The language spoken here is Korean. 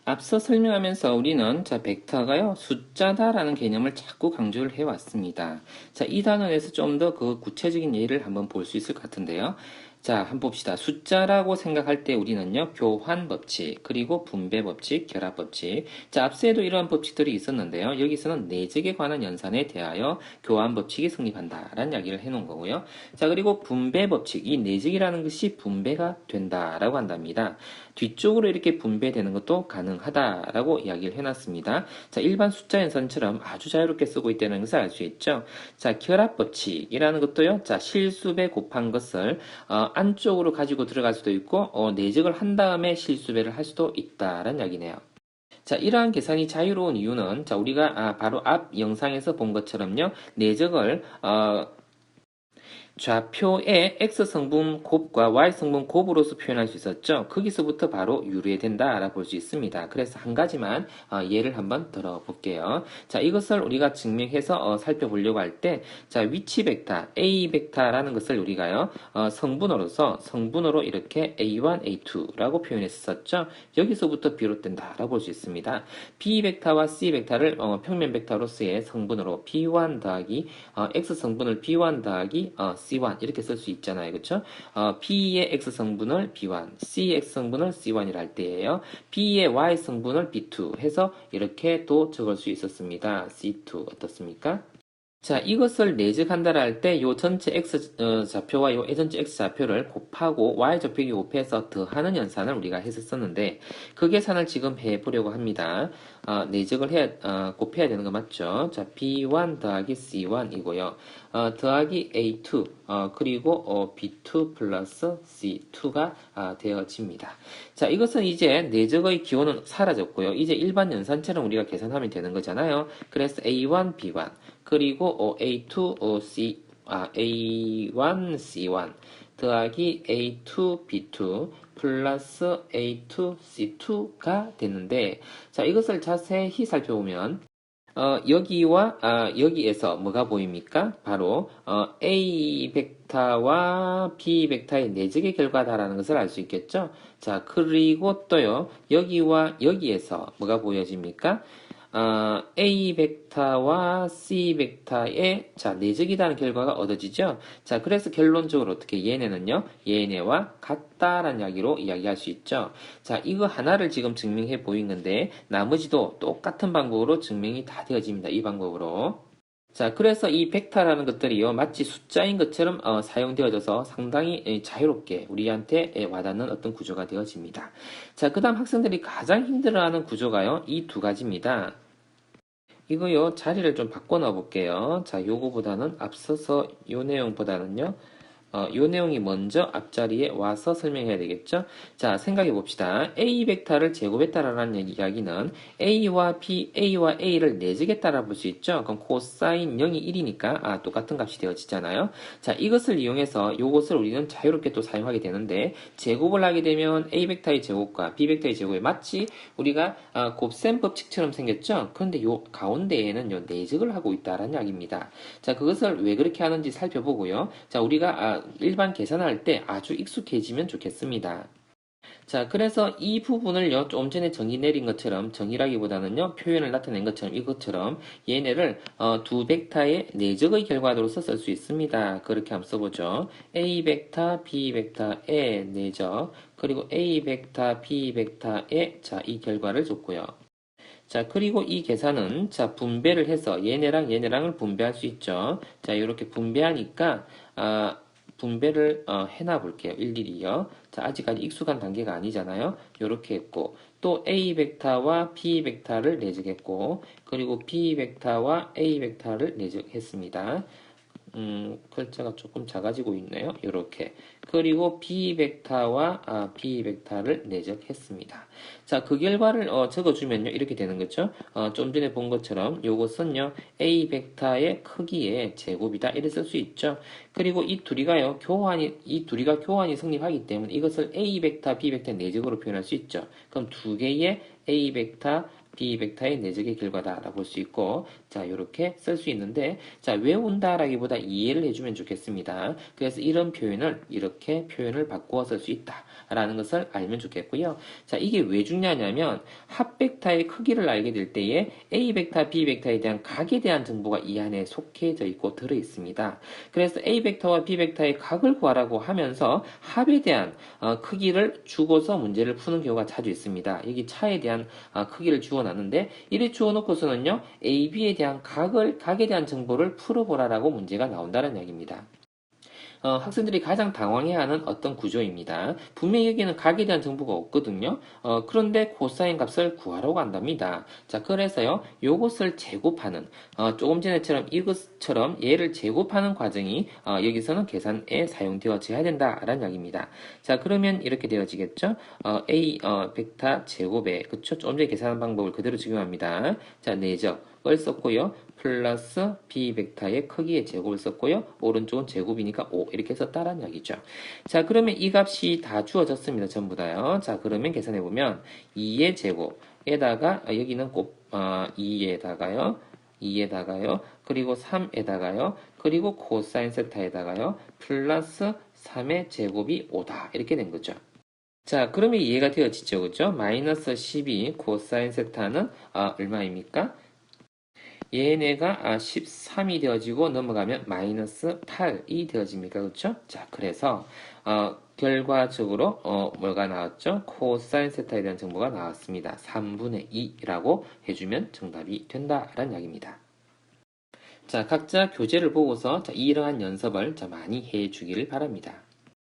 앞서 설명하면서 우리는 자, 벡터가요, 숫자다라는 개념을 자꾸 강조를 해왔습니다. 자, 이 단원에서 좀 더 그 구체적인 예를 한번 볼 수 있을 것 같은데요. 자, 한번 봅시다. 숫자라고 생각할 때 우리는요, 교환 법칙, 그리고 분배 법칙, 결합 법칙. 자, 앞서에도 이러한 법칙들이 있었는데요. 여기서는 내적에 관한 연산에 대하여 교환 법칙이 성립한다라는 이야기를 해놓은 거고요. 자, 그리고 분배 법칙, 이 내적이라는 것이 분배가 된다라고 한답니다. 뒤쪽으로 이렇게 분배되는 것도 가능하다라고 이야기를 해놨습니다. 자, 일반 숫자 연산처럼 아주 자유롭게 쓰고 있다는 것을 알 수 있죠. 자, 결합 법칙이라는 것도요. 자, 실수배 곱한 것을 안쪽으로 가지고 들어갈 수도 있고 내적을 한 다음에 실수배를 할 수도 있다라는 이야기네요. 자, 이러한 계산이 자유로운 이유는 자, 우리가 바로 앞 영상에서 본 것처럼요. 내적을 좌표의 x성분 곱과 y성분 곱으로서 표현할 수 있었죠. 거기서부터 바로 유래된다 알아볼 수 있습니다. 그래서 한 가지만 예를 한번 들어볼게요. 자, 이것을 우리가 증명해서 살펴보려고 할 때, 자, 위치 벡터, a 벡터라는 것을 우리가요, 성분으로 이렇게 a1, a2라고 표현했었죠. 여기서부터 비롯된다 알아볼 수 있습니다. b 벡터와 c 벡터를 평면 벡터로서의 성분으로 b1 더하기 x성분을 b1 더하기 C1 이렇게 쓸 수 있잖아요. 그쵸? B의 X성분을 B1, C의 X성분을 C1이라 할 때예요. B의 Y성분을 B2 해서 이렇게 또 적을 수 있었습니다. C2 어떻습니까? 자, 이것을 내적한다라 할 때 요 전체 x 좌표와 요 전체 x 좌표를 곱하고 y 좌표기 곱해서 더하는 연산을 우리가 했었었는데 그 계산을 지금 해보려고 합니다. 내적을 곱해야 되는 거 맞죠? 자, b1 더하기 c1이고요. 더하기 a2 그리고 b2 플러스 c2가 되어집니다. 자, 이것은 이제 내적의 기호는 사라졌고요. 이제 일반 연산처럼 우리가 계산하면 되는 거잖아요. 그래서 a1, b1 그리고 A2, A1, C1 더하기 A2, B2 플러스 A2, C2가 되는데 자, 이것을 자세히 살펴보면 여기와 여기에서 뭐가 보입니까? 바로 A 벡터와 B 벡터의 내적의 결과다라는 것을 알 수 있겠죠? 자, 그리고 또요. 여기와 여기에서 뭐가 보여집니까? A 벡터와 C 벡터의 자, 내적이라는 결과가 얻어지죠. 자, 그래서 결론적으로 어떻게 얘네는요, 얘네와 같다라는 이야기로 이야기할 수 있죠. 자, 이거 하나를 지금 증명해 보인 건데 나머지도 똑같은 방법으로 증명이 다 되어집니다. 이 방법으로. 자, 그래서 이 벡터라는 것들이요, 마치 숫자인 것처럼 사용되어져서 상당히 자유롭게 우리한테 와닿는 어떤 구조가 되어집니다. 자, 그 다음 학생들이 가장 힘들어하는 구조가요, 이 두 가지입니다. 이거요, 자리를 좀 바꿔 넣어 볼게요. 자, 요거보다는 앞서서 요 내용보다는요, 요 내용이 먼저 앞자리에 와서 설명해야 되겠죠? 자, 생각해 봅시다. A 벡터를 제곱했다라는 이야기는 A와 B, A와 A를 내적했다라 볼 수 있죠? 그럼 코사인 0이 1이니까 똑같은 값이 되어지잖아요. 자, 이것을 이용해서 요것을 우리는 자유롭게 또 사용하게 되는데 제곱을 하게 되면 A 벡터의 제곱과 B 벡터의 제곱이 마치 우리가 곱셈 법칙처럼 생겼죠? 그런데 요 가운데에는 요 내적을 하고 있다라는 이야기입니다. 자, 그것을 왜 그렇게 하는지 살펴보고요. 자, 우리가 일반 계산할 때 아주 익숙해지면 좋겠습니다. 자, 그래서 이 부분을요, 좀 전에 정의 내린 것처럼, 정의라기보다는요, 표현을 나타낸 것처럼, 이것처럼 얘네를 두 벡터의 내적의 결과로서 쓸 수 있습니다. 그렇게 한번 써보죠. A 벡터, B 벡터의 내적, 그리고 A 벡터, B 벡터의 자, 이 결과를 줬고요. 자, 그리고 이 계산은 자, 분배를 해서 얘네랑 얘네랑을 분배할 수 있죠. 자, 이렇게 분배하니까 분배를 해놔 볼게요. 일일이요. 자, 아직까지 익숙한 단계가 아니잖아요. 이렇게 했고 또 A 벡터와 B 벡터를 내적했고 그리고 B 벡터와 A 벡터를 내적했습니다. 글자가 조금 작아지고 있네요. 이렇게. 그리고 B 벡터와 B 벡터를 내적했습니다. 자, 그 결과를 적어주면요. 이렇게 되는 거죠. 좀 전에 본 것처럼 요것은요. A 벡터의 크기의 제곱이다. 이렇게 쓸 수 있죠. 그리고 이 둘이가 교환이 성립하기 때문에 이것을 A 벡터, B 벡터 내적으로 표현할 수 있죠. 그럼 두 개의 A 벡터, B 벡터의 내적의 결과다라고 볼 수 있고, 자, 이렇게 쓸 수 있는데, 자, 외운다라기보다 이해를 해주면 좋겠습니다. 그래서 이런 표현을 이렇게 표현을 바꾸어 쓸 수 있다라는 것을 알면 좋겠고요. 자, 이게 왜 중요하냐면 합 벡터의 크기를 알게 될 때에 A 벡터, B 벡터에 대한 각에 대한 정보가 이 안에 속해져 있고 들어 있습니다. 그래서 A 벡터와 B 벡터의 각을 구하라고 하면서 합에 대한 크기를 주고서 문제를 푸는 경우가 자주 있습니다. 여기 차에 대한 크기를 주어놨는데 이를 주어놓고서는요 A, B에 대한 각에 대한 정보를 풀어보라라고 문제가 나온다는 이야기입니다. 학생들이 가장 당황해하는 어떤 구조입니다. 분명히 여기는 각에 대한 정보가 없거든요. 그런데 코사인 값을 구하라고 한답니다. 자, 그래서요, 요것을 제곱하는, 조금 전에처럼 이것처럼 얘를 제곱하는 과정이 여기서는 계산에 사용되어져야 된다라는 이야기입니다. 자, 그러면 이렇게 되어지겠죠? A 벡터 제곱에, 그쵸? 조금 전에 계산한 방법을 그대로 적용합니다. 자, 내적을 썼고요. 플러스 B 벡터의 크기의 제곱을 썼고요. 오른쪽은 제곱이니까 5 이렇게 썼다라는 이야기죠. 자, 그러면 이 값이 다 주어졌습니다. 전부 다요. 자, 그러면 계산해보면 2의 제곱에다가 여기는 꼭 2에다가요. 그리고 3에다가요. 그리고 코사인 세타에다가요. 플러스 3의 제곱이 5다. 이렇게 된 거죠. 자, 그러면 이해가 되어지죠. 그죠? 마이너스 12 코사인 세타는 얼마입니까? 얘네가 13이 되어지고 넘어가면 마이너스 8이 되어집니까? 그렇죠? 자, 그래서 결과적으로 뭐가 나왔죠? 코사인 세타에 대한 정보가 나왔습니다. 3분의 2라고 해주면 정답이 된다라는 이야기입니다. 자, 각자 교재를 보고서 이러한 연습을 많이 해주기를 바랍니다.